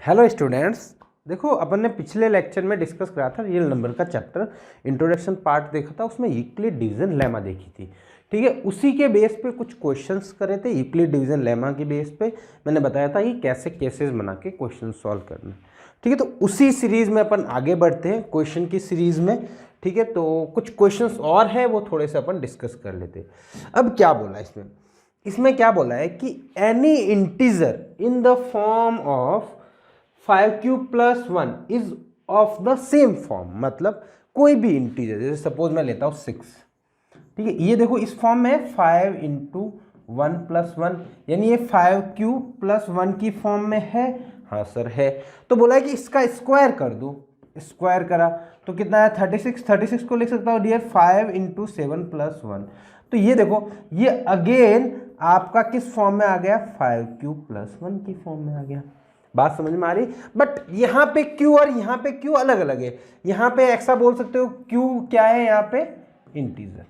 Hello students, देखो अपन ने पिछले लेक्चर में डिस्कस करा था रियल नंबर का चैप्टर इंट्रोडक्शन पार्ट देखा था। उसमें यूक्लिड डिवीजन लेमा देखी थी। ठीक है, उसी के बेस पे कुछ क्वेश्चंस करे थे। यूक्लिड डिवीजन लेमा के बेस पे मैंने बताया था कि कैसे केसेस बना के क्वेश्चन सॉल्व करना। ठीक है, तो उसी सीरीज में अपन आगे बढ़ते हैं क्वेश्चन की सीरीज में। ठीक है, तो कुछ क्वेश्चंस और है वो थोड़े से अपन डिस्कस कर लेते। अब क्या बोला इसमें क्या बोला है कि any integer in the form of 5³ + 1 is of the same form. मतलब कोई भी इंटीजर, जैसे सपोज मैं लेता हूँ 6। ठीक है, ये देखो इस फॉर्म में 5 × 1 + 1, यानी ये 5³ + 1 की फॉर्म में है। हाँ सर है। तो बोला है कि इसका स्क्वायर कर दो। स्क्वायर करा तो कितना है 36। 36 को लिख सकता हूँ डियर 5 × 7 + 1। तो ये देखो ये अगेन आपका किस फॉर्म में आ गया, 5³ + 1 की फॉर्म में आ गया। बात समझ में आ रही। बट यहाँ पे Q और यहाँ पे Q अलग अलग है। यहाँ पे ऐसा बोल सकते हो Q क्या है, यहाँ पे इंटीजर।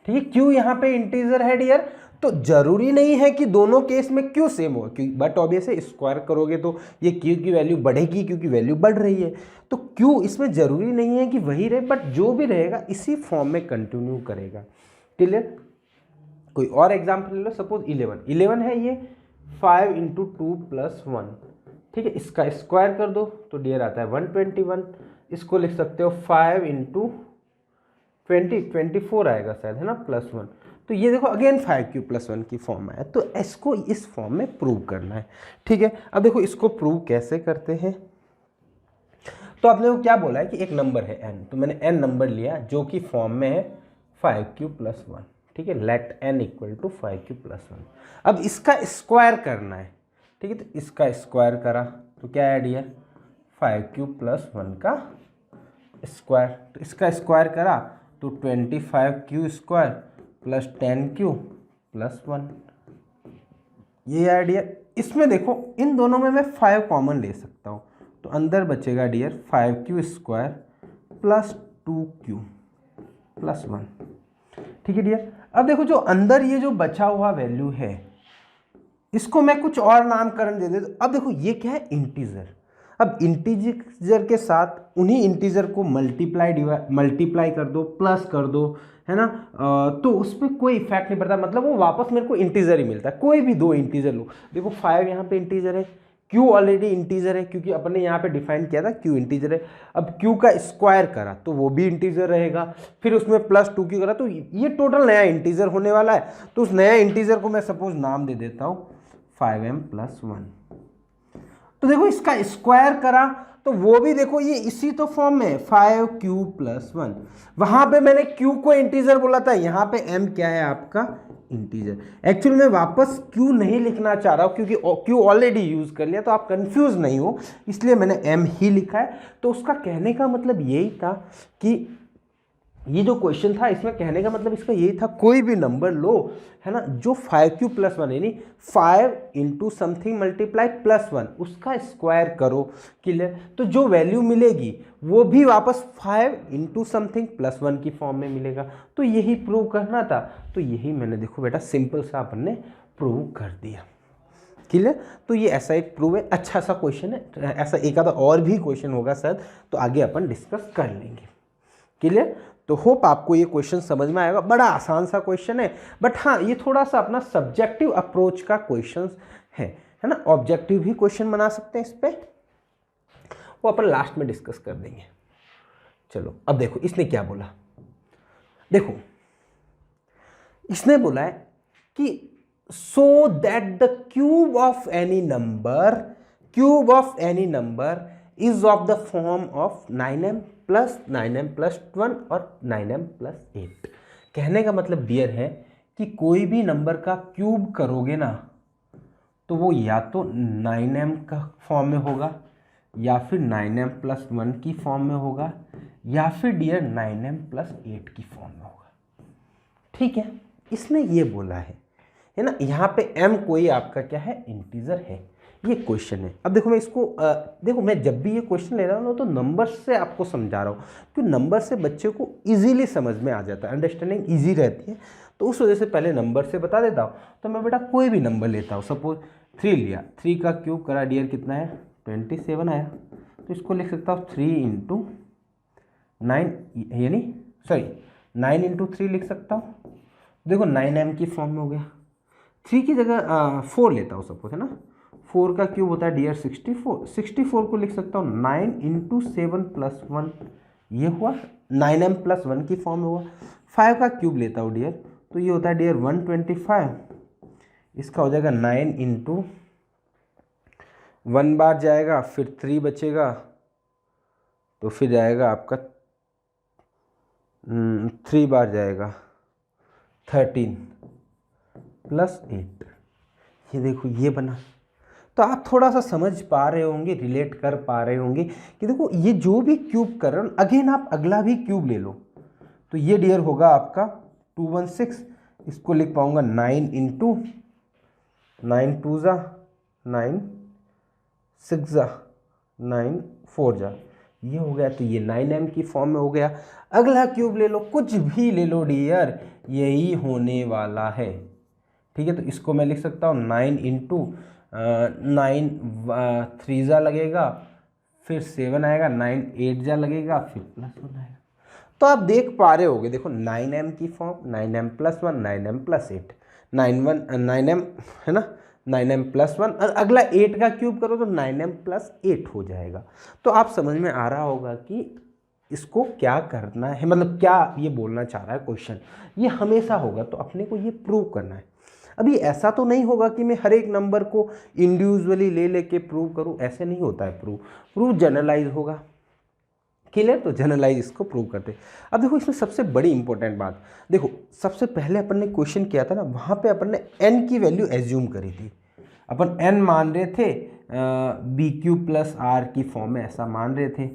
ठीक है, Q यहाँ पे इंटीजर है डियर। तो जरूरी नहीं है कि दोनों केस में Q सेम हो, बट ऑब्वियसली स्क्वायर करोगे तो ये Q की वैल्यू बढ़ेगी क्योंकि वैल्यू बढ़ रही है। तो Q इसमें जरूरी नहीं है कि वही रहे, बट जो भी रहेगा इसी फॉर्म में कंटिन्यू करेगा। क्लियर। कोई और एग्जाम्पल ले लो, सपोज 11 है ये 5 × 2 + 1। ठीक है, इसका स्क्वायर कर दो तो डियर आता है 121। इसको लिख सकते हो 5 × 24 आएगा शायद, है ना, +1। तो ये देखो अगेन 5³ + 1 की फॉर्म है। तो इसको इस फॉर्म में प्रूव करना है। ठीक है, अब देखो इसको प्रूव कैसे करते हैं। तो आपने को क्या बोला है कि एक नंबर है n, तो मैंने n नंबर लिया जो कि फॉर्म में है 5³ + 1। ठीक है, लेट n = 5³ + 1। अब इसका स्क्वायर करना है। ठीक है, तो इसका स्क्वायर करा तो क्या है डियर, 5³ + 1 का स्क्वायर। तो इसका स्क्वायर करा तो 25³ + 10³ + 1। ये है डियर। इसमें देखो इन दोनों में मैं 5 कॉमन ले सकता हूँ, तो अंदर बचेगा डियर 5³ ² + 2³ + 1। ठीक है डियर। अब देखो जो अंदर ये जो बचा हुआ वैल्यू है इसको मैं कुछ और नामकरण दे देता। अब देखो ये क्या है, इंटीजर। अब इंटीजर के साथ उन्हीं इंटीजर को मल्टीप्लाई कर दो, प्लस कर दो, है ना। तो उस पर कोई इफेक्ट नहीं पड़ता, मतलब वो वापस मेरे को इंटीजर ही मिलता है। कोई भी दो इंटीजर लो, देखो 5 यहाँ पे इंटीजर है, Q ऑलरेडी इंटीजर है क्योंकि अपने यहाँ पे डिफाइन किया था Q इंटीजर है। अब Q का स्क्वायर करा तो वो भी इंटीजर रहेगा, फिर उसमें +2Q करा तो ये टोटल नया इंटीजर होने वाला है। तो उस नया इंटीजर को मैं सपोज नाम दे देता हूँ 5m + 1। तो देखो इसका स्क्वायर करा तो वो भी देखो ये इसी तो फॉर्म में 5³ + 1। वहां पे मैंने Q को इंटीजर बोला था, यहाँ पे m क्या है आपका, इंटीजर। एक्चुअली मैं वापस Q नहीं लिखना चाह रहा हूँ क्योंकि Q ऑलरेडी यूज कर लिया, तो आप कंफ्यूज नहीं हो, इसलिए मैंने m ही लिखा है। तो उसका कहने का मतलब यही था कि ये जो क्वेश्चन था इसमें कहने का मतलब इसका यही था, कोई भी नंबर लो, है ना, जो 5³ + 1 यानी 5 × समथिंग मल्टीप्लाई +1 उसका स्क्वायर करो। क्लियर। तो जो वैल्यू मिलेगी वो भी वापस 5 × समथिंग +1 की फॉर्म में मिलेगा। तो यही प्रूव करना था। तो यही मैंने देखो बेटा सिंपल सा अपन ने प्रूव कर दिया। क्लियर। तो ये ऐसा एक प्रूव है, अच्छा सा क्वेश्चन है। ऐसा एक आधा और भी क्वेश्चन होगा शायद, तो आगे अपन डिस्कस कर लेंगे। क्लियर। तो होप आपको ये क्वेश्चन समझ में आएगा। बड़ा आसान सा क्वेश्चन है, बट हाँ ये थोड़ा सा अपना सब्जेक्टिव अप्रोच का क्वेश्चन है ना। ऑब्जेक्टिव भी क्वेश्चन बना सकते हैं इस पे, वो अपन लास्ट में डिस्कस कर देंगे। चलो अब देखो इसने क्या बोला। देखो इसने बोला है कि so that the cube of any number is of the form of 9m + 9m + 1 और 9m + 8। कहने का मतलब डियर है कि कोई भी नंबर का क्यूब करोगे ना तो वो या तो 9m का फॉर्म में होगा, या फिर 9m + 1 की फॉर्म में होगा, या फिर डियर 9m + 8 की फॉर्म में होगा। ठीक है, इसने ये बोला है ना। यहाँ पे m कोई आपका क्या है, इंटीजर है। ये क्वेश्चन है। अब देखो मैं इसको देखो मैं जब भी ये क्वेश्चन ले रहा हूँ तो नंबर से आपको समझा रहा हूँ, क्योंकि नंबर से बच्चे को इजीली समझ में आ जाता है, अंडरस्टैंडिंग इजी रहती है। तो उस वजह से पहले नंबर से बता देता हूँ। तो मैं बेटा कोई भी नंबर लेता हूँ, सपोज 3 लिया, 3 का क्यूब करा डियर कितना है 27 आया। तो इसको लिख सकता हूँ 3 इंटू 9, यानी सॉरी 9 इंटू 3 लिख सकता हूँ। देखो 9m की फॉर्म में हो गया। 3 की जगह 4 लेता हूँ सपोज, है ना। 4 का क्यूब होता है डियर 64, 64 को लिख सकता हूँ 9 इंटू 7 प्लस 1, ये हुआ 9m प्लस 1 की फॉर्म में हुआ। 5 का क्यूब लेता हूँ डियर, तो ये होता है डियर 125, इसका हो जाएगा 9 इंटू 1 बार जाएगा, फिर 3 बचेगा, तो फिर जाएगा आपका 3 बार जाएगा 13 प्लस 8, ये देखो ये बना। तो आप थोड़ा सा समझ पा रहे होंगे, रिलेट कर पा रहे होंगे कि देखो ये जो भी क्यूब कर रहे हो, अगेन आप अगला भी क्यूब ले लो। तो ये डियर होगा आपका 216, इसको लिख पाऊंगा 9 इंटू 9 2 जा 9 6 जा 9 4 जा, ये हो गया। तो ये 9m की फॉर्म में हो गया। अगला क्यूब ले लो, कुछ भी ले लो डियर, यही होने वाला है, ठीक है। तो इसको मैं लिख सकता हूँ 9 इंटू 9 3 जा लगेगा, फिर 7 आएगा, 9 8 जा लगेगा, फिर प्लस 1 आएगा। तो आप देख पा रहे होगे, देखो 9m की form, 9m plus 1, 9m plus 8, 9m है ना, 9m प्लस 1, और अगला 8 का क्यूब करो तो 9m प्लस 8 हो जाएगा। तो आप समझ में आ रहा होगा कि इसको क्या करना है, मतलब क्या ये बोलना चाह रहा है क्वेश्चन। ये हमेशा होगा, तो अपने को ये प्रूव करना है। अभी ऐसा तो नहीं होगा कि मैं हर एक नंबर को इंडिविजुअली ले लेके प्रूव करूं, ऐसे नहीं होता है। प्रूव जनरलाइज होगा, क्लियर। तो जनरलाइज इसको प्रूव करते। अब देखो इसमें सबसे बड़ी इंपॉर्टेंट बात, देखो सबसे पहले अपन ने क्वेश्चन किया था ना, वहाँ पे अपन ने n की वैल्यू एज्यूम करी थी। अपन n मान रहे थे बी क्यू प्लस आर की फॉर्म में, ऐसा मान रहे थे,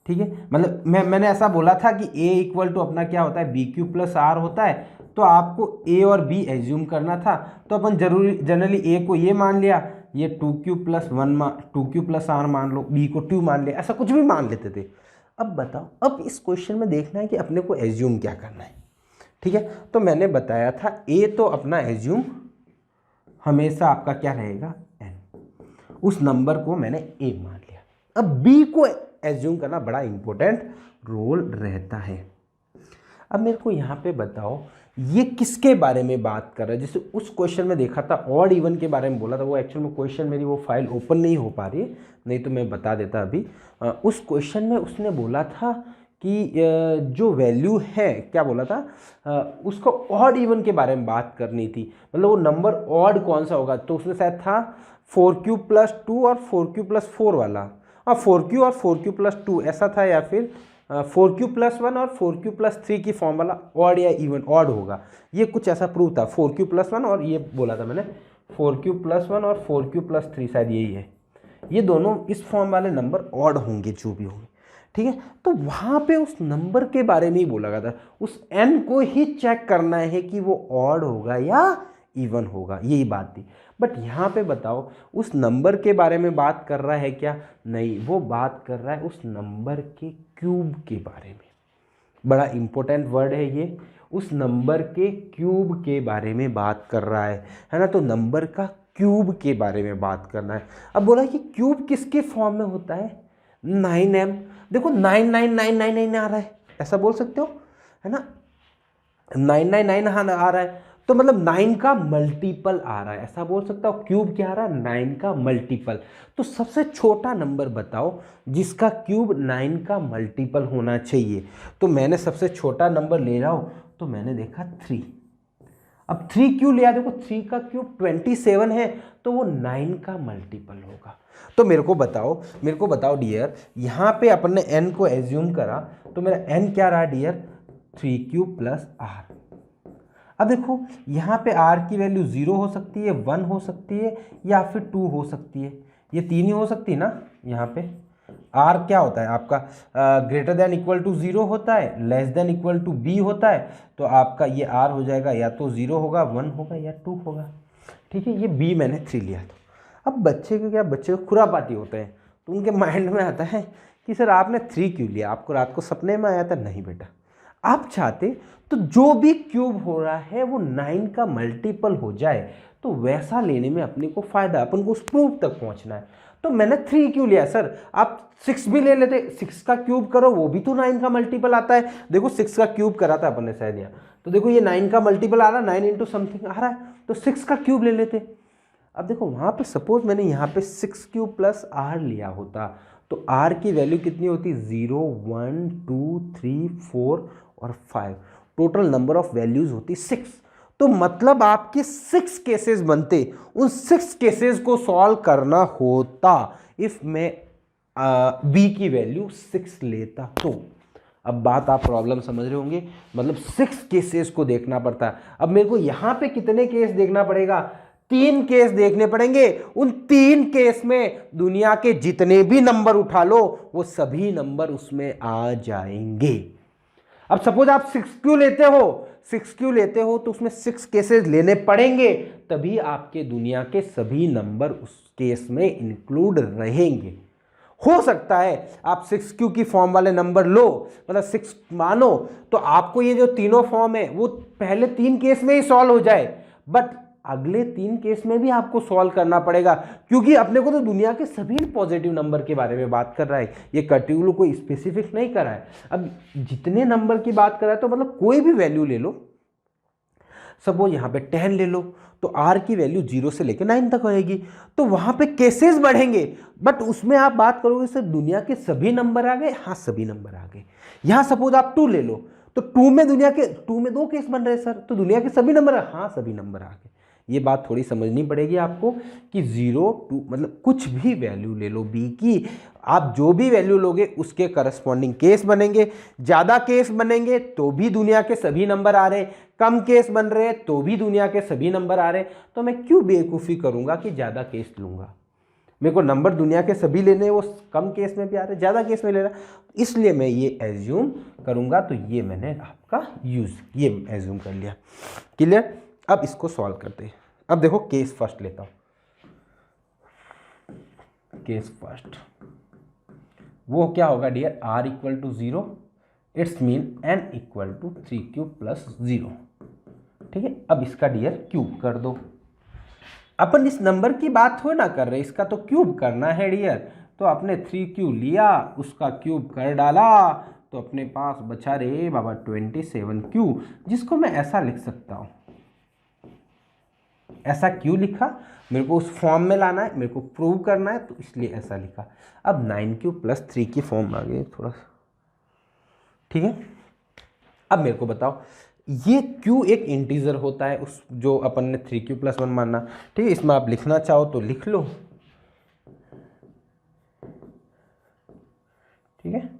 ठीक है। मतलब मैंने ऐसा बोला था कि a इक्वल टू अपना क्या होता है, बी क्यू प्लस आर होता है। तो आपको a और b एज्यूम करना था, तो अपन जनरली a को ये मान लिया, ये 2q plus 1 2q plus are मान लो, b को 2 मान लिया, ऐसा कुछ भी मान लेते थे। अब बताओ, अब इस क्वेश्चन में देखना है कि अपने को एज्यूम क्या करना है, ठीक है। तो मैंने बताया था a तो अपना एज्यूम हमेशा आपका क्या रहेगा n, उस नंबर को मैंने a मान लिया। अब b को एज्यूम करना बड़ा इंपॉर्टेंट रोल रहता है। अब मेरे को यहाँ पे बताओ ये किसके बारे में बात कर रहा है। जैसे उस क्वेश्चन में देखा था ऑड इवन के बारे में बोला था, वो एक्चुअल में क्वेश्चन मेरी वो फाइल ओपन नहीं हो पा रही है, नहीं तो मैं बता देता अभी। उस क्वेश्चन में उसने बोला था कि जो वैल्यू है, क्या बोला था, उसको ऑड इवन के बारे में बात करनी थी, मतलब वो नंबर ऑड कौन सा होगा। तो उसमें शायद था 4q प्लस 2 और 4q प्लस 4 वाला, और 4q और 4q प्लस 2 ऐसा था, या फिर 4q प्लस 1 और 4q प्लस 3 की फॉर्म वाला ऑड या इवन, ऑड होगा, ये कुछ ऐसा प्रूव था। 4q प्लस 1 और ये बोला था मैंने 4q प्लस 1 और 4q प्लस 3, शायद यही है, ये दोनों इस फॉर्म वाले नंबर ऑड होंगे जो भी होंगे, ठीक है। तो वहाँ पे उस नंबर के बारे में ही बोला गया था, उस n को ही चेक करना है कि वो ऑड होगा या इवन होगा, यही बात थी। बट यहाँ पे बताओ उस नंबर के बारे में बात कर रहा है क्या, नहीं, वो बात कर रहा है उस नंबर के क्यूब के बारे में। बड़ा इंपॉर्टेंट वर्ड है ये, उस नंबर के क्यूब के बारे में बात कर रहा है ना। तो नंबर का क्यूब के बारे में बात करना है। अब बोला कि क्यूब किसके फॉर्म में होता है, 9m। देखो 99999 आ रहा है, ऐसा बोल सकते हो, है ना, 999 आ रहा है, तो मतलब 9 का मल्टीपल आ रहा है, ऐसा बोल सकता हूँ। क्यूब क्या आ रहा है, 9 का मल्टीपल। तो सबसे छोटा नंबर बताओ जिसका क्यूब 9 का मल्टीपल होना चाहिए। तो मैंने सबसे छोटा नंबर ले रहा हूँ, तो मैंने देखा 3। अब 3 क्यों लिया, देखो 3 का क्यूब 27 है, तो वो 9 का मल्टीपल होगा। तो मेरे को बताओ डियर, यहाँ पे अपन ने n को एज्यूम करा, तो मेरा n क्या रहा डियर, 3q प्लस r। अब देखो यहाँ पे r की वैल्यू 0 हो सकती है, 1 हो सकती है, या फिर 2 हो सकती है, ये 3 ही हो सकती है ना। यहाँ पे r क्या होता है आपका, ग्रेटर देन इक्वल टू 0 होता है, less than equal to b होता है। तो आपका ये r हो जाएगा, या तो 0 होगा, 1 होगा, या 2 होगा, ठीक है। ये b मैंने 3 लिया। तो अब बच्चे को खुरापाती होते हैं, तो उनके माइंड में आता है कि सर आपने 3 क्यों लिया, आपको रात को सपने में आया था। नहीं बेटा, आप चाहते तो जो भी क्यूब हो रहा है वो 9 का मल्टीपल हो जाए, तो तो वैसा लेने में अपने को फायदा, अपन को उस प्रूफ तक पहुंचना है। तो मैंने 3 क्यों लिया सर, आप 6 भी ले लेते, 6 का क्यूब करो वो भी तो 9 का मल्टीपल आता है। देखो 6 का क्यूब करा था अपन ने शायद यहाँ, तो देखो ये 9 का मल्टीपल आ रहा है, 9 इंटू समथिंग आ रहा है, तो 6 का क्यूब ले लेते। अब देखो वहाँ पे सपोज मैंने यहाँ पे 6 क्यूब प्लस आर लिया होता तो आर की वैल्यू कितनी होती, 0 1 2 3 4 और 5, टोटल नंबर ऑफ वैल्यूज होती 6। तो मतलब आपके 6 केसेस बनते, उन 6 केसेस को सॉल्व करना होता इफ मैं बी की वैल्यू 6 लेता तो। अब बात आप प्रॉब्लम समझ रहे होंगे, मतलब 6 केसेस को देखना पड़ता है। अब मेरे को यहां पे कितने केस देखना पड़ेगा, 3 केस देखने पड़ेंगे। उन 3 केस में दुनिया के जितने भी नंबर उठा लो वो सभी नंबर उसमें आ जाएंगे। अब सपोज आप 6 क्यों लेते हो, 6 क्यों लेते हो तो उसमें 6 केसेस लेने पड़ेंगे, तभी आपके दुनिया के सभी नंबर उस केस में इंक्लूड रहेंगे। हो सकता है आप 6 क्यू की फॉर्म वाले नंबर लो, मतलब 6 मानो, तो आपको ये जो तीनों फॉर्म है वो पहले 3 केस में ही सॉल्व हो जाए, बट अगले 3 केस में भी आपको सॉल्व करना पड़ेगा, क्योंकि अपने को तो दुनिया के सभी पॉजिटिव नंबर के बारे में बात कर रहा है, ये पर्टिकुलर कोई स्पेसिफिक नहीं कर रहा है। अब जितने नंबर की बात कर रहा है तो मतलब कोई भी वैल्यू ले लो, सपोज यहाँ पे 10 ले लो, तो r की वैल्यू 0 से लेकर 9 तक रहेगी, तो वहां पे केसेस बढ़ेंगे, बट उसमें आप बात करोगे सर दुनिया के सभी नंबर आ गए, हाँ सभी नंबर आ गए। यहाँ सपोज आप 2 ले लो, तो 2 में 2 केस बन रहे सर, तो दुनिया के सभी नंबर, हाँ सभी नंबर आ गए। ये बात थोड़ी समझनी पड़ेगी आपको कि 0 2 मतलब कुछ भी वैल्यू ले लो b की, आप जो भी वैल्यू लोगे उसके करस्पॉन्डिंग केस बनेंगे। ज़्यादा केस बनेंगे तो भी दुनिया के सभी नंबर आ रहे, कम केस बन रहे तो भी दुनिया के सभी नंबर आ रहे, तो मैं क्यों बेवकूफ़ी करूँगा कि ज़्यादा केस लूँगा। मेरे को नंबर दुनिया के सभी लेने, वो कम केस में भी आ रहे, ज़्यादा केस में ले रहा, इसलिए मैं ये एज्यूम करूँगा। तो ये मैंने आपका ये एज्यूम कर लिया। क्लियर। अब इसको सॉल्व करते हैं। अब देखो केस फर्स्ट लेता हूँ, केस फर्स्ट वो क्या होगा dear, r equal to 0, it's mean n equal to 3 cube plus 0। ठीक है, अब इसका डियर क्यूब कर दो। अपन इस नंबर की बात हो ना कर रहे, इसका तो क्यूब करना है डियर, तो आपने 3 क्यू लिया, उसका क्यूब कर डाला, तो अपने पास बचा रे बाबा 27 क्यू, जिसको मैं ऐसा लिख सकता हूँ। ऐसा क्यों लिखा, मेरे को उस फॉर्म में लाना है, मेरे को प्रूव करना है, तो इसलिए ऐसा लिखा। अब 9 क्यू प्लस 3 की फॉर्म आ गई थोड़ा, ठीक है। अब मेरे को बताओ, ये क्यू एक इंटीजर होता है, उस जो अपन ने 3 क्यू प्लस 1 मानना, ठीक है। इसमें आप लिखना चाहो तो लिख लो, ठीक है,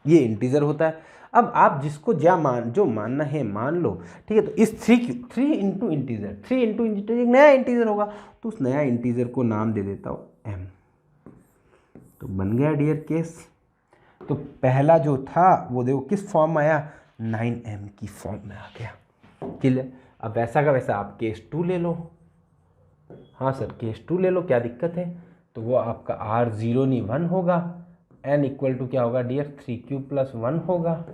ये इंटीजर होता है। अब आप जिसको जो मानना है मान लो, ठीक है। तो इस 3 इंटू इंटीजर एक नया इंटीजर होगा, तो उस नया इंटीजर को नाम दे देता हूँ m। तो बन गया डियर केस। तो पहला जो था वो देखो किस फॉर्म में आया, 9m की फॉर्म में आ गया। क्लियर। अब वैसा का वैसा आप केस 2 ले लो। हाँ सर केस 2 ले लो, क्या दिक्कत है। तो वो आपका r 0 नहीं 1 होगा, n इक्वल टू क्या होगा डियर, 3 क्यूब प्लस 1 होगा।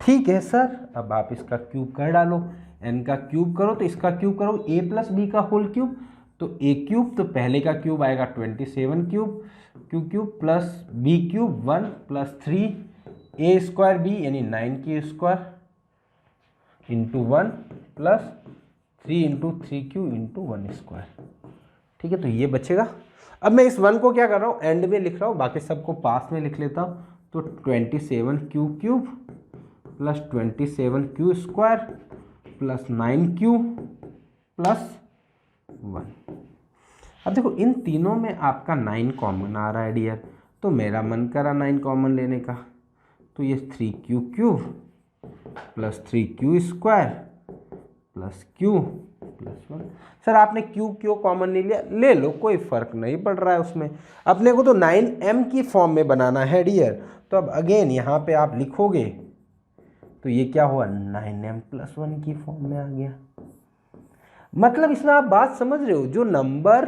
ठीक है सर, अब आप इसका क्यूब कर डालो, n का क्यूब करो तो इसका क्यूब करो, a प्लस बी का होल क्यूब, तो a क्यूब, तो पहले का क्यूब आएगा 27 cube, cube plus b cube 1 plus 3 a square b यानी 9 की square into 1 plus 3 into 3 cube into 1 square. ठीक है, तो ये बचेगा। अब मैं इस 1 को क्या कर रहा हूँ, एंड में लिख रहा हूँ, बाकी सबको पास में लिख लेता हूँ। तो 27 cube plus 27 Q square plus 9 Q plus 1। अब देखो इन तीनों में आपका 9 कॉमन आ रहा है डियर, तो मेरा मन करा 9 कॉमन लेने का, तो ये 3 cube plus 3 Q square plus Q plus 1। Sir आपने क्यों कॉमन नहीं लिया, ले लो, कोई फर्क नहीं पड़ रहा है उसमें। अपने को तो 9m की फॉर्म में बनाना है डियर, तो अब अगेन यहाँ पे आप लिखोगे तो ये क्या हुआ, 9m प्लस 1 की फॉर्म में आ गया। मतलब इसमें आप बात समझ रहे हो, जो नंबर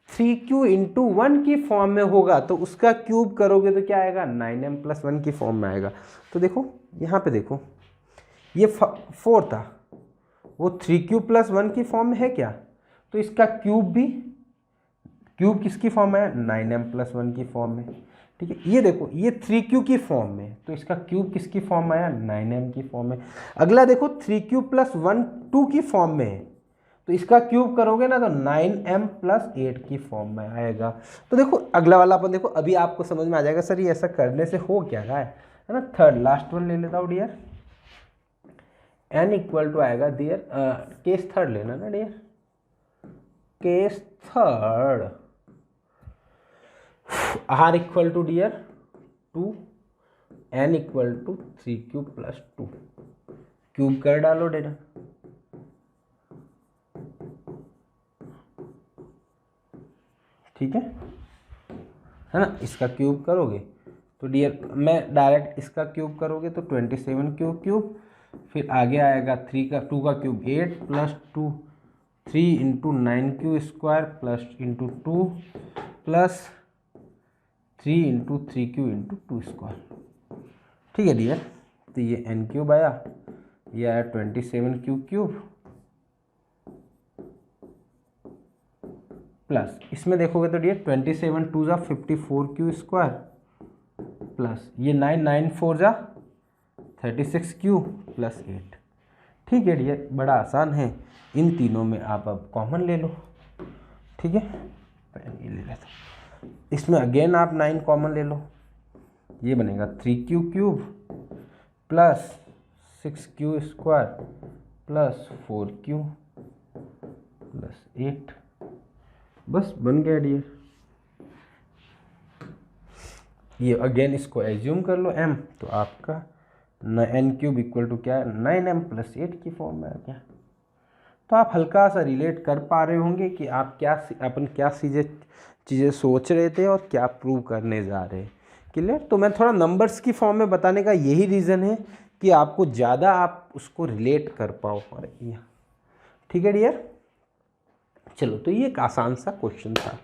3q इंटू 1 की फॉर्म में होगा तो उसका क्यूब करोगे तो क्या आएगा, 9m प्लस 1 की फॉर्म में आएगा। तो देखो यहाँ पे देखो, ये 4 था, वो 3q+1 की फॉर्म में है क्या, तो इसका क्यूब भी, क्यूब किसकी फॉर्म है, 9m+1 की फॉर्म में। ठीक है, ये देखो ये 3q की फॉर्म में, तो इसका क्यूब किसकी फॉर्म में आया, 9m की फॉर्म में। अगला देखो 3q+1 2 की फॉर्म में है, तो इसका क्यूब करोगे ना तो 9m+8 की फॉर्म में आएगा। तो देखो अगला वाला अपन देखो, अभी आपको समझ में आ जाएगा सर ये ऐसा करने से हो क्या रहा है ना। थर्ड लास्ट वन ले लेता हूँ डियर, n इक्वल टू आएगा डियर, केस थर्ड लेना ना dear, case third, r equal to dear 2, n equal to 3q+2, cube कर डालो डियर। ठीक है ना, इसका क्यूब करोगे तो डियर, मैं डायरेक्ट इसका क्यूब करोगे तो 27 क्यूब, फिर आगे आएगा 2 का क्यूब 8 + 2, 3 × 9q² + 2 प्लस 3 × 3q × 2²। ठीक है डियर, तो ये n³ आया, ये आया 27q³ प्लस इसमें देखोगे तो डियर 27 2 = 54q² प्लस ये 9 4 = 36q + 8। ठीक है डियर, बड़ा आसान है, इन तीनों में आप अब कॉमन ले लो। ठीक है, ये ले लेता हूँ, इसमें अगेन आप 9 कॉमन ले लो, ये बनेगा 3q³ plus 6q² plus 4q plus 8, बस बन गया डियर। ये अगेन इसको एज्यूम कर लो m, तो आपका n³ इक्वल टू क्या है, 9m+8 की फॉर्म में आ गया। तो आप हल्का सा रिलेट कर पा रहे होंगे कि आप अपन क्या चीज़ें सोच रहे थे और क्या प्रूव करने जा रहे हैं। क्लियर, तो मैं थोड़ा नंबर्स की फॉर्म में बताने का यही रीज़न है कि आपको ज़्यादा आप उसको रिलेट कर पाओ। अरे ठीक है डियर, चलो तो ये एक आसान सा क्वेश्चन था।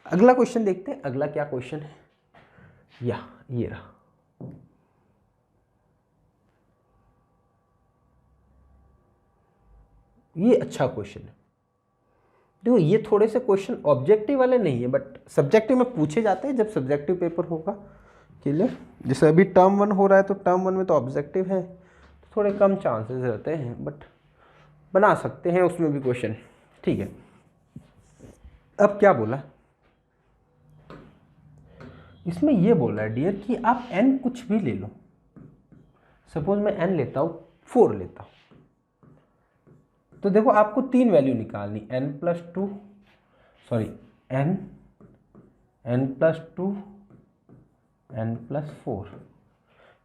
अगला क्वेश्चन देखते हैं, अगला क्या क्वेश्चन है, ये रहा। ये अच्छा क्वेश्चन है, देखो ये थोड़े से क्वेश्चन ऑब्जेक्टिव वाले नहीं है बट सब्जेक्टिव में पूछे जाते हैं जब सब्जेक्टिव पेपर होगा। क्लियर, जैसे अभी टर्म 1 हो रहा है तो टर्म 1 में तो ऑब्जेक्टिव है, तो थोड़े कम चांसेस रहते हैं बट बना सकते हैं उसमें भी क्वेश्चन। ठीक है, अब क्या बोला इसमें, ये बोला है डियर कि आप n कुछ भी ले लो, सपोज मैं n लेता हूँ 4 लेता हूँ, तो देखो आपको 3 वैल्यू निकालनी, n+2 sorry n n+2 n+4।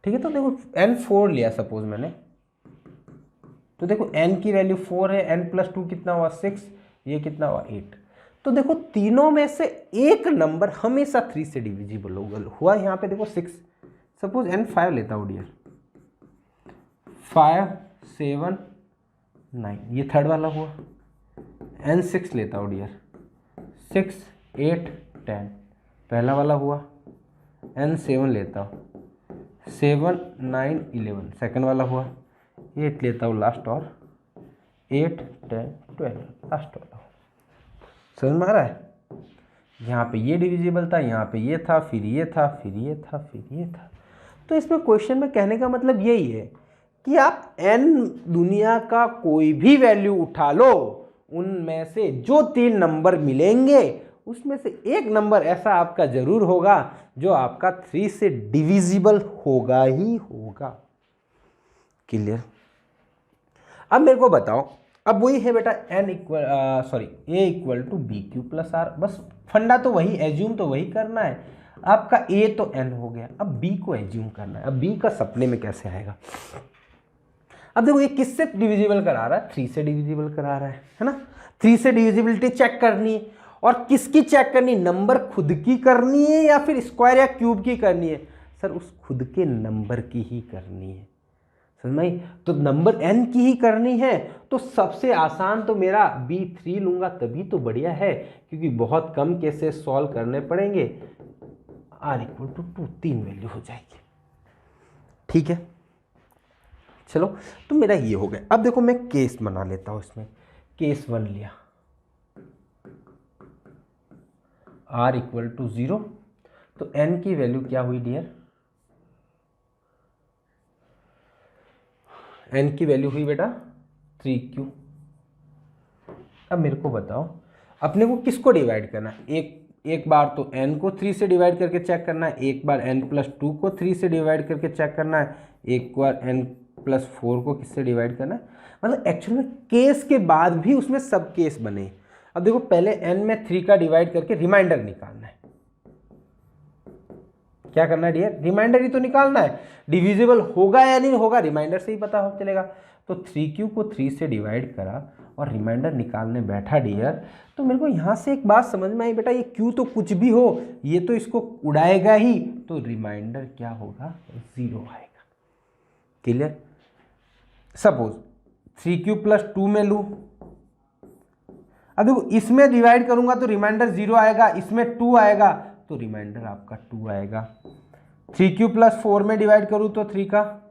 ठीक है, तो देखो n4 लिया सपोज मैंने, तो देखो n की वैल्यू 4 है, n+2 कितना हुआ 6, ये कितना हुआ 8। तो देखो तीनों में से एक नंबर हमेशा 3 से डिविजिबल हुआ, यहाँ पे देखो 6, सपोज n5 लेता हूँ डियर, 5 7 9, ये थर्ड वाला हुआ। n6 लेता हूँ डियर, 6 8 10, पहला वाला हुआ। n7 लेता हूँ, 7 9 11, सेकंड वाला हुआ। 8 लेता हूँ लास्ट, और 8 10 12 लास्ट वाला हुआ। समझ में आ रहा है, यहाँ पे ये डिविजिबल था, यहाँ पे ये था, फिर ये था, फिर ये था, फिर ये था। तो इसमें क्वेश्चन में कहने का मतलब यही है कि आप n दुनिया का कोई भी वैल्यू उठा लो, उनमें से जो 3 नंबर मिलेंगे उसमें से एक नंबर ऐसा आपका जरूर होगा जो आपका 3 से डिविजिबल होगा ही होगा। क्लियर, अब मेरे को बताओ, अब वही है बेटा a इक्वल टू BQ+R, बस फंडा तो वही, एज्यूम तो वही करना है। आपका a तो n हो गया, अब b को एज्यूम करना है। अब b का सपने में कैसे आएगा, अब देखो ये किससे डिविजिबल करा रहा है, 3 से डिविजिबल करा रहा है ना। 3 से डिविजिबिलिटी चेक करनी है, और किसकी चेक करनी, नंबर खुद की करनी है या फिर स्क्वायर या क्यूब की करनी है, सर उस खुद के नंबर की ही करनी है। समझ में, तो नंबर n की ही करनी है, तो सबसे आसान तो मेरा B3 लूंगा, तभी तो बढ़िया है, क्योंकि बहुत कम केसेस सॉल्व करने पड़ेंगे। r = 2, 3 वैल्यू हो जाएगी। ठीक है, चलो, तो मेरा ये हो गया। अब देखो मैं केस बना लेता हूँ इसमें। केस 1 लिया, r इक्वल टू 0, तो n की वैल्यू क्या हुई डियर? n की वैल्यू हुई बेटा 3q। अब मेरे को बताओ, अपने को किसको डिवाइड करना है? एक बार तो n को 3 से डिवाइड करके चेक करना है, एक बार n+2 को 3 से डिवाइड करके चेक करना है, एक बार n+4 को किससे डिवाइड करना है। मतलब एक्चुअली में केस के बाद भी उसमें सब केस बने। अब देखो पहले n में 3 का डिवाइड करके रिमाइंडर निकालना है। क्या करना है डियर? रिमाइंडर ही तो निकालना है। डिविजिबल होगा या नहीं होगा रिमाइंडर से ही पता हो चलेगा। तो 3q को 3 से डिवाइड करा और रिमाइंडर निकालने बैठा डियर, तो मेरे को यहाँ से एक बात समझ में आई बेटा, ये q तो कुछ भी हो, ये तो इसको उड़ाएगा ही, तो रिमाइंडर क्या होगा? 0 आएगा। क्लियर? सपोज 3q + 2 में लूँ, अब देखो इसमें डिवाइड करूंगा तो रिमाइंडर 0 आएगा, इसमें 2 आएगा तो रिमाइंडर आपका 2 आएगा। 3q + 4 में डिवाइड करूं तो 3 का,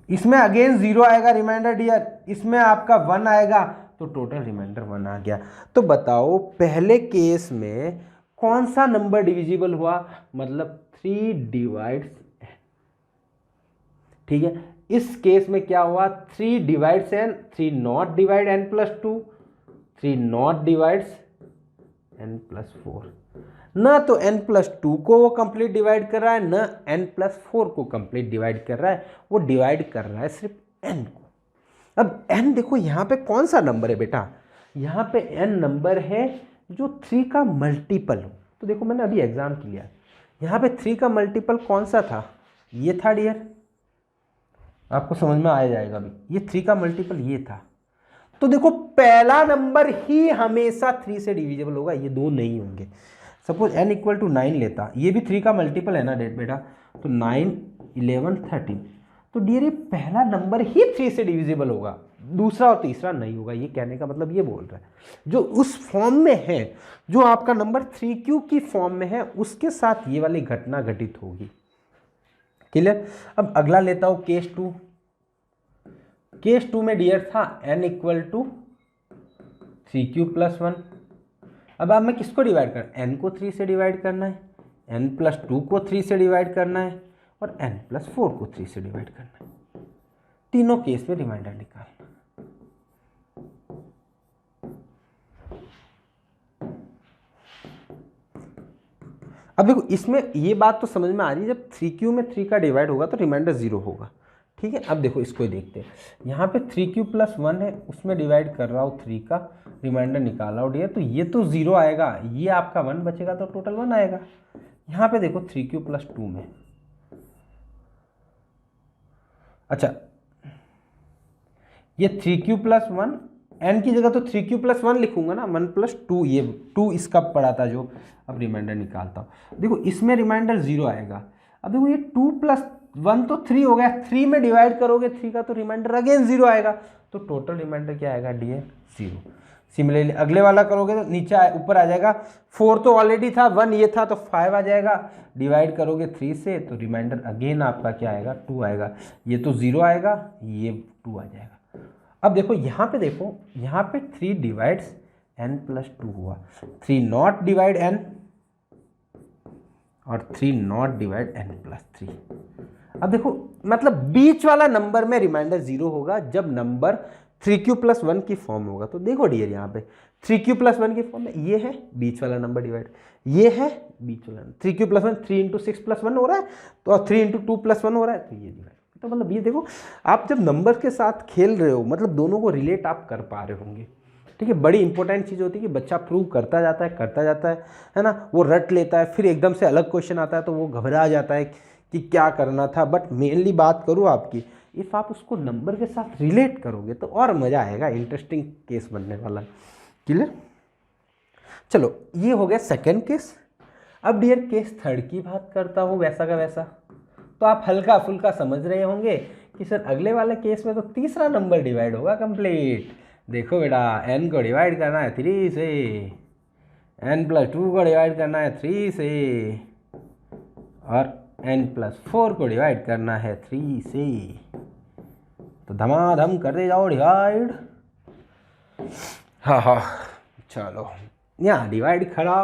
इसमें अगेन 0 आएगा रिमाइंडर डियर, इसमें आपका 1 आएगा, तो टोटल रिमाइंडर 1 आ गया। तो बताओ पहले केस में कौन सा नंबर डिविजिबल हुआ? मतलब 3 डिवाइड्स n। ठीक है, इस केस में क्या हुआ? 3 divides n, 3 not divide n+2, 3 not divides n+4। ना तो n+2 को वो कंप्लीट डिवाइड कर रहा है, ना n+4 को कंप्लीट डिवाइड कर रहा है, वो डिवाइड कर रहा है सिर्फ n को। अब n देखो यहाँ पे कौन सा नंबर है बेटा? यहाँ पे n नंबर है जो 3 का मल्टीपल हो। तो देखो मैंने अभी एग्जाम किया, यहाँ पे 3 का मल्टीपल कौन सा था? ये था डियर, आपको समझ में आ जाएगा अभी। ये 3 का मल्टीपल ये था। तो देखो पहला नंबर ही हमेशा 3 से डिविजिबल होगा, ये दो नहीं होंगे। सपोज n इक्वल टू 9 लेता, ये भी 3 का मल्टीपल है ना डेट बेटा, तो 9, 11, 13, तो डियर ये पहला नंबर ही 3 से डिविजिबल होगा, दूसरा और तीसरा नहीं होगा। ये कहने का मतलब ये बोल रहा है जो उस फॉर्म में है, जो आपका नंबर 3q की फॉर्म में है, उसके साथ ये वाली घटना घटित होगी। क्लियर? अब अगला लेता हूं केस 2। केस 2 में डियर था n इक्वल टू 3q + 1। अब मैं किसको डिवाइड कर, n को 3 से डिवाइड करना है, n+2 को 3 से डिवाइड करना है और n+4 को 3 से डिवाइड करना है। तीनों केस में रिमाइंडर निकालना। अब देखो इसमें ये बात तो समझ में आ रही है, जब 3q में 3 का डिवाइड होगा तो रिमाइंडर 0 होगा। ठीक है, अब देखो इसको ही देखते हैं। यहाँ पे 3q + 1 है, उसमें डिवाइड कर रहा हूँ 3 का, रिमाइंडर निकाल रहा हूँ डियर, तो ये तो 0 आएगा, ये आपका 1 बचेगा, तो टोटल 1 आएगा। यहाँ पे देखो 3q + 2 में, अच्छा ये 3q + 1, n की जगह तो 3q + 1 लिखूंगा ना, 1+2, ये 2 इसका पड़ा था जो। अब रिमाइंडर निकालता हूँ, देखो इसमें रिमाइंडर 0 आएगा। अब देखो ये 2 + 1 तो 3 हो गया, 3 में डिवाइड करोगे 3 का, तो रिमाइंडर अगेन 0 आएगा, तो टोटल रिमाइंडर क्या आएगा डियर? 0। सिमिलरली अगले वाला करोगे तो नीचे ऊपर आ जाएगा, 4 तो ऑलरेडी था, 1 ये था, तो 5 आ जाएगा। डिवाइड करोगे 3 से तो रिमाइंडर अगेन आपका क्या आएगा? 2 आएगा। ये तो 0 आएगा, ये 2 आ जाएगा। अब देखो यहाँ पे, देखो यहाँ पे 3 डिवाइड्स n+2 हुआ, 3 नॉट डिवाइड n और 3 नॉट डिवाइड n+3। अब देखो मतलब बीच वाला नंबर में रिमाइंडर 0 होगा जब नंबर 3q + 1 की फॉर्म होगा। तो देखो डियर यहाँ पे 3q + 1 की फॉर्म में ये है बीच वाला नंबर डिवाइड, ये है बीच वाला। 3q + 1 3 × 6 + 1 हो रहा है, तो 3 × 2 + 1 हो रहा है, तो ये डिवाइड। तो मतलब ये देखो आप जब नंबर के साथ खेल रहे हो, मतलब दोनों को रिलेट आप कर पा रहे होंगे। ठीक है, बड़ी इंपॉर्टेंट चीज़ होती है कि बच्चा प्रूव करता जाता है ना, वो रट लेता है, फिर एकदम से अलग क्वेश्चन आता है तो वो घबरा जाता है कि क्या करना था। बट मेनली बात करूँ आपकी, इफ़ आप उसको नंबर के साथ रिलेट करोगे तो और मज़ा आएगा, इंटरेस्टिंग केस बनने वाला। क्लियर? चलो ये हो गया सेकेंड केस। अब डियर केस थर्ड की बात करता हूँ, वैसा का वैसा। तो आप हल्का फुल्का समझ रहे होंगे कि सर अगले वाले केस में तो तीसरा नंबर डिवाइड होगा कंप्लीट। देखो बेटा n को डिवाइड करना है 3 से, n+2 को डिवाइड करना है 3 से, और n+4 को डिवाइड करना है 3 से, तो धमाधम करते जाओ डिवाइड। हाँ चलो यहाँ डिवाइड करा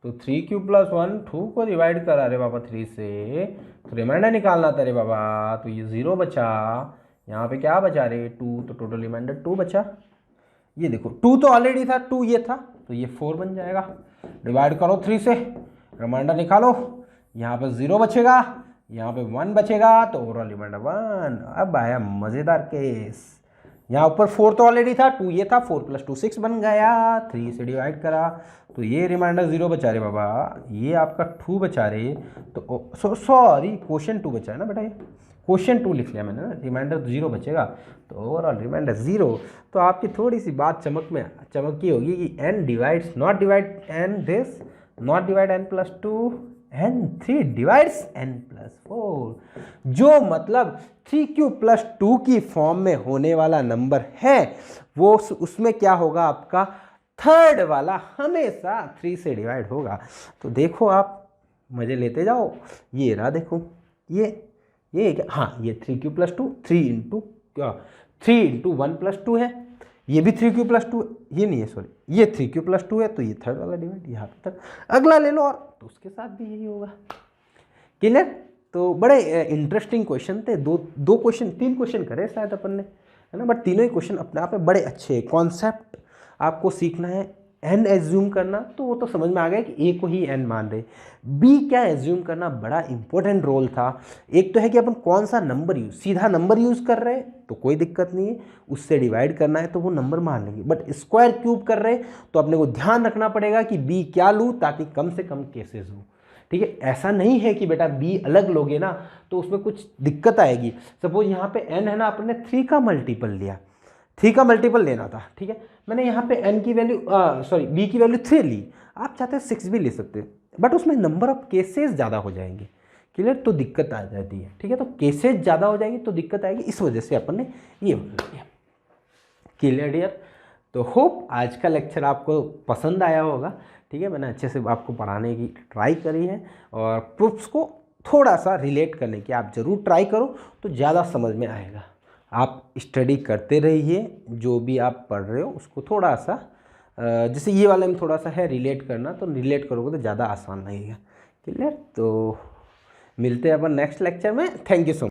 तो 3³ + 1 2 को डिवाइड करा रे बाबा 3 से, तो रिमाइंडर निकालना था रे बाबा, तो ये 0 बचा, यहाँ पे क्या बचा रे 2, तो टोटल रिमाइंडर 2 बचा। ये देखो 2 तो ऑलरेडी था, 2 ये था, तो ये 4 बन जाएगा। डिवाइड करो 3 से, रिमाइंडर निकालो, यहाँ पे 0 बचेगा, यहाँ पे 1 बचेगा, तो ओवरऑल रिमाइंडर 1। अब आया मज़ेदार केस, यहाँ ऊपर 4 तो ऑलरेडी था, 2 ये था, 4 + 2 6 बन गया, 3 से डिवाइड करा तो ये रिमाइंडर 0 बचा रे बाबा, ये आपका 2 बचा रे, तो सॉरी क्वेश्चन 2 बचा है ना बेटा, ये क्वेश्चन 2 लिख लिया मैंने ना, रिमाइंडर 0 बचेगा, तो ओवरऑल रिमाइंडर 0। तो आपकी थोड़ी सी बात चमकी होगी कि n divides not divide n this, not divide n+2, n3 divides n+4, जो मतलब 3³ + 2 की फॉर्म में होने वाला नंबर है वो उसमें क्या होगा, आपका थर्ड वाला हमेशा 3 से डिवाइड होगा। तो देखो आप मज़े लेते जाओ, ये रहा देखो, ये क्या, हाँ ये 3³ + 2, 3 × 1 + 2 है, ये भी 3³ + 2, ये नहीं है सॉरी, ये 3³ + 2 है, तो ये थर्ड वाला डिवाइड यहाँ पे थर्ड, अगला ले लो, और तो उसके साथ भी यही होगा। क्लियर? तो बड़े इंटरेस्टिंग क्वेश्चन थे, दो क्वेश्चन 3 क्वेश्चन करे शायद अपन ने, है ना, बट तीनों ही क्वेश्चन अपने आप में बड़े अच्छे। कॉन्सेप्ट आपको सीखना है, n एज्यूम करना तो वो तो समझ में आ गया कि a को ही n मान रहे, b क्या एज्यूम करना बड़ा इंपॉर्टेंट रोल था। एक तो है कि अपन कौन सा नंबर सीधा नंबर यूज़ कर रहे हैं तो कोई दिक्कत नहीं है, उससे डिवाइड करना है तो वो नंबर मान लेंगे, बट स्क्वायर क्यूब कर रहे तो अपने को ध्यान रखना पड़ेगा कि b क्या लूँ ताकि कम से कम केसेस हो। ठीक है, ऐसा नहीं है कि बेटा b अलग लोगे ना तो उसमें कुछ दिक्कत आएगी। सपोज यहाँ पे n है ना, अपने 3 का मल्टीपल लिया, 3 का मल्टीपल लेना था, ठीक है, मैंने यहाँ पे n की वैल्यू b की वैल्यू 3 ली, आप चाहते हैं 6 भी ले सकते हैं, बट उसमें नंबर ऑफ केसेस ज़्यादा हो जाएंगे। क्लियर? तो दिक्कत आ जाती है। ठीक है, तो केसेस ज़्यादा हो जाएंगी तो दिक्कत आएगी, इस वजह से अपन ने ये बना लिया। Clear dear? तो होप आज का लेक्चर आपको पसंद आया होगा। ठीक है, मैंने अच्छे से आपको पढ़ाने की ट्राई करी है, और प्रूफ्स को थोड़ा सा रिलेट करने की आप ज़रूर ट्राई करो तो ज़्यादा समझ में आएगा। आप स्टडी करते रहिए, जो भी आप पढ़ रहे हो उसको थोड़ा सा जैसे ये वाले में थोड़ा सा है रिलेट करना, तो रिलेट करोगे तो ज़्यादा आसान लगेगा। क्लियर? तो मिलते हैं अपन नेक्स्ट लेक्चर में। Thank you so much.